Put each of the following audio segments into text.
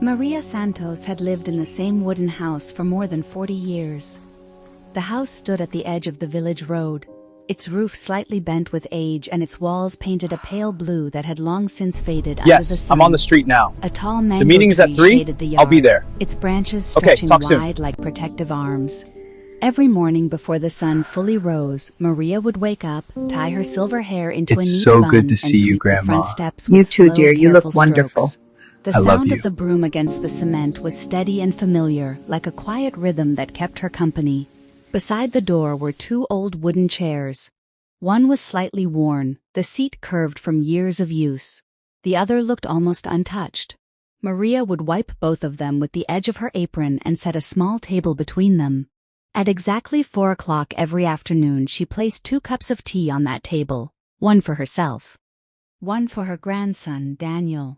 Maria Santos had lived in the same wooden house for more than 40 years. The house stood at the edge of the village road, its roof slightly bent with age and its walls painted a pale blue that had long since faded under the Yes, sun. I'm on the street now. A tall mango The meeting is at tree 3? shaded the yard, I'll be there. its branches Okay, stretching talk soon. wide like protective arms. Every morning before the sun fully rose, Maria would wake up, tie her silver hair into a neat It's so bun, good to and see you, sweep the front Grandma. steps You with too, slow, dear. You look careful wonderful. strokes. The I love sound you. of the broom against the cement was steady and familiar, like a quiet rhythm that kept her company. Beside the door were two old wooden chairs. One was slightly worn, the seat curved from years of use. The other looked almost untouched. Maria would wipe both of them with the edge of her apron and set a small table between them. At exactly 4 o'clock every afternoon, she placed 2 cups of tea on that table, one for herself, one for her grandson, Daniel.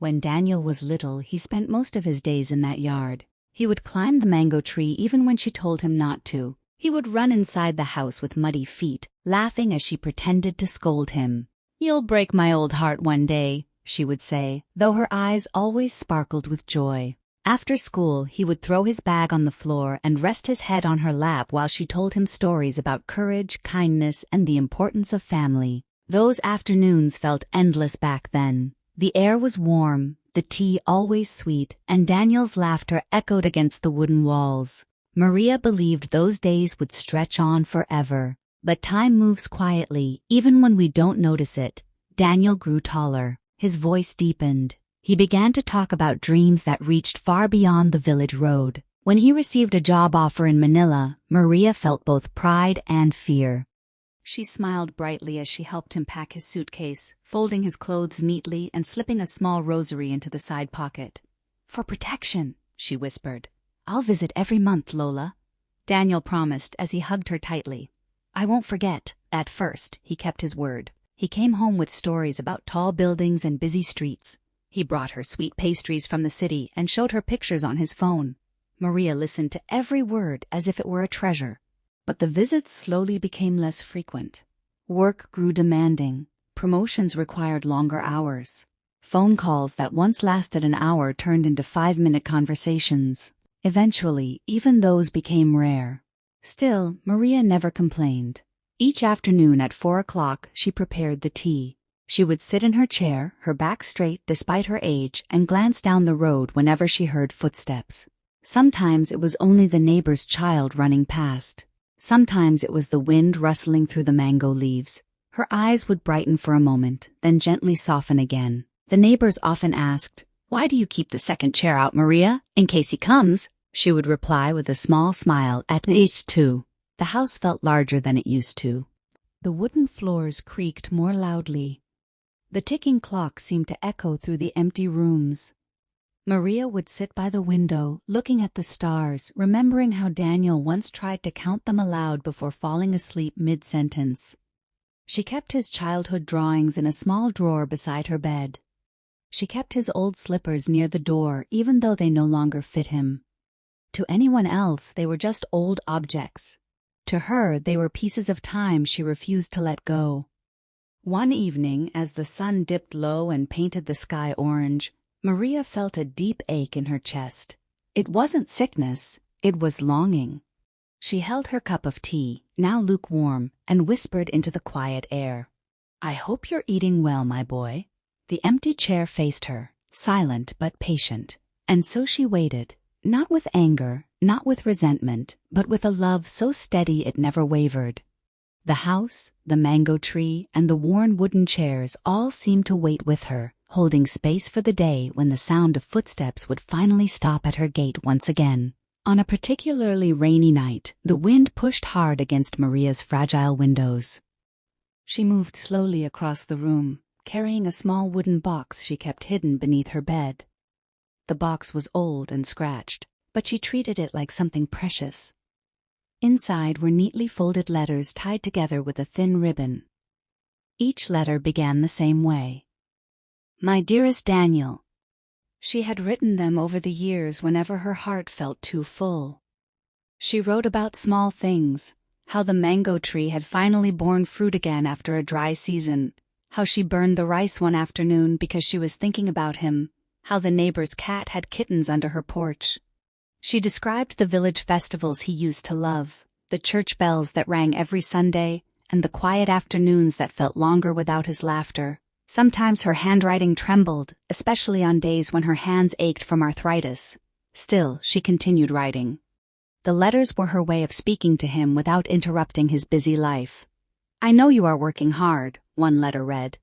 When Daniel was little, he spent most of his days in that yard. He would climb the mango tree even when she told him not to. He would run inside the house with muddy feet, laughing as she pretended to scold him. "You'll break my old heart one day," she would say, though her eyes always sparkled with joy. After school, he would throw his bag on the floor and rest his head on her lap while she told him stories about courage, kindness, and the importance of family. Those afternoons felt endless back then. The air was warm, the tea always sweet, and Daniel's laughter echoed against the wooden walls. Maria believed those days would stretch on forever. But time moves quietly, even when we don't notice it. Daniel grew taller. His voice deepened. He began to talk about dreams that reached far beyond the village road. When he received a job offer in Manila, Maria felt both pride and fear. She smiled brightly as she helped him pack his suitcase, folding his clothes neatly and slipping a small rosary into the side pocket. "For protection," she whispered. "I'll visit every month, Lola." Daniel promised as he hugged her tightly. "I won't forget." At first, he kept his word. He came home with stories about tall buildings and busy streets. He brought her sweet pastries from the city and showed her pictures on his phone. Maria listened to every word as if it were a treasure. But the visits slowly became less frequent. Work grew demanding. Promotions required longer hours. Phone calls that once lasted an hour turned into 5-minute conversations. Eventually, even those became rare. Still, Maria never complained. Each afternoon at 4 o'clock, she prepared the tea. She would sit in her chair, her back straight despite her age, and glance down the road whenever she heard footsteps. Sometimes it was only the neighbor's child running past. Sometimes it was the wind rustling through the mango leaves. Her eyes would brighten for a moment, then gently soften again. The neighbors often asked, "Why do you keep the second chair out, Maria? In case he comes." She would reply with a small smile, "At least 2. The house felt larger than it used to. The wooden floors creaked more loudly. The ticking clock seemed to echo through the empty rooms. Maria would sit by the window, looking at the stars, remembering how Daniel once tried to count them aloud before falling asleep mid-sentence. She kept his childhood drawings in a small drawer beside her bed. She kept his old slippers near the door, even though they no longer fit him. To anyone else, they were just old objects. To her, they were pieces of time she refused to let go. One evening, as the sun dipped low and painted the sky orange, Maria felt a deep ache in her chest. It wasn't sickness, it was longing. She held her cup of tea, now lukewarm, and whispered into the quiet air, "I hope you're eating well, my boy." The empty chair faced her, silent but patient, and so she waited, not with anger, not with resentment, but with a love so steady it never wavered. The house, the mango tree, and the worn wooden chairs all seemed to wait with her, holding space for the day when the sound of footsteps would finally stop at her gate once again. On a particularly rainy night, the wind pushed hard against Maria's fragile windows. She moved slowly across the room, carrying a small wooden box she kept hidden beneath her bed. The box was old and scratched, but she treated it like something precious. Inside were neatly folded letters tied together with a thin ribbon. Each letter began the same way. "My dearest Daniel." She had written them over the years whenever her heart felt too full. She wrote about small things, how the mango tree had finally borne fruit again after a dry season, how she burned the rice one afternoon because she was thinking about him, how the neighbor's cat had kittens under her porch. She described the village festivals he used to love, the church bells that rang every Sunday, and the quiet afternoons that felt longer without his laughter. Sometimes her handwriting trembled, especially on days when her hands ached from arthritis. Still, she continued writing. The letters were her way of speaking to him without interrupting his busy life. "I know you are working hard," one letter read.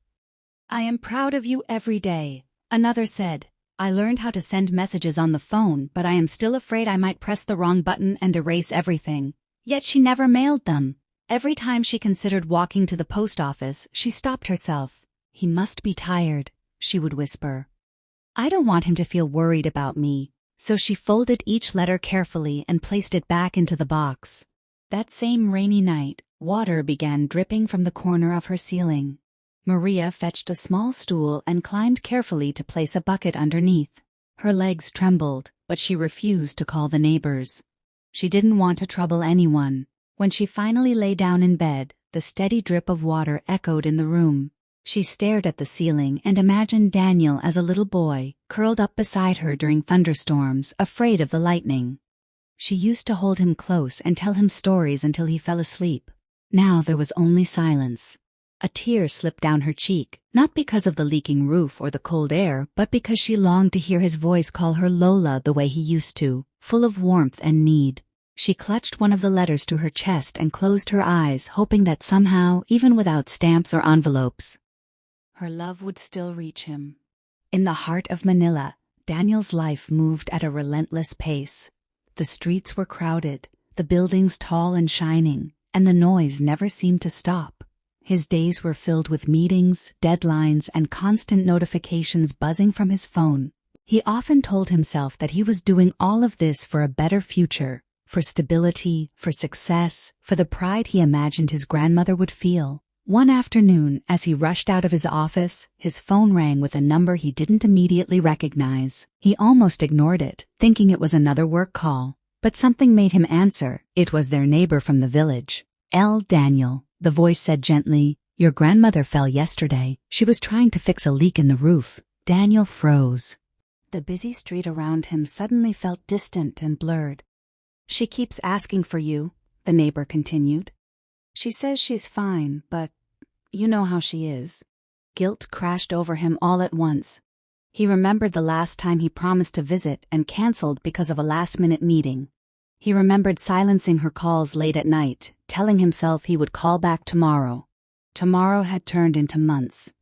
"I am proud of you every day," another said. "I learned how to send messages on the phone, but I am still afraid I might press the wrong button and erase everything." Yet she never mailed them. Every time she considered walking to the post office, she stopped herself. "He must be tired," she would whisper. "I don't want him to feel worried about me." So she folded each letter carefully and placed it back into the box. That same rainy night, water began dripping from the corner of her ceiling. Maria fetched a small stool and climbed carefully to place a bucket underneath. Her legs trembled, but she refused to call the neighbors. She didn't want to trouble anyone. When she finally lay down in bed, the steady drip of water echoed in the room. She stared at the ceiling and imagined Daniel as a little boy, curled up beside her during thunderstorms, afraid of the lightning. She used to hold him close and tell him stories until he fell asleep. Now there was only silence. A tear slipped down her cheek, not because of the leaking roof or the cold air, but because she longed to hear his voice call her Lola the way he used to, full of warmth and need. She clutched one of the letters to her chest and closed her eyes, hoping that somehow, even without stamps or envelopes, her love would still reach him. In the heart of Manila, Daniel's life moved at a relentless pace. The streets were crowded, the buildings tall and shining, and the noise never seemed to stop. His days were filled with meetings, deadlines, and constant notifications buzzing from his phone. He often told himself that he was doing all of this for a better future, for stability, for success, for the pride he imagined his grandmother would feel. One afternoon, as he rushed out of his office, his phone rang with a number he didn't immediately recognize. He almost ignored it, thinking it was another work call. But something made him answer. It was their neighbor from the village. Daniel, the voice said gently. "Your grandmother fell yesterday. She was trying to fix a leak in the roof." Daniel froze. The busy street around him suddenly felt distant and blurred. "She keeps asking for you," the neighbor continued. "She says she's fine, but you know how she is." Guilt crashed over him all at once. He remembered the last time he promised to visit and canceled because of a last-minute meeting. He remembered silencing her calls late at night, telling himself he would call back tomorrow. Tomorrow had turned into months.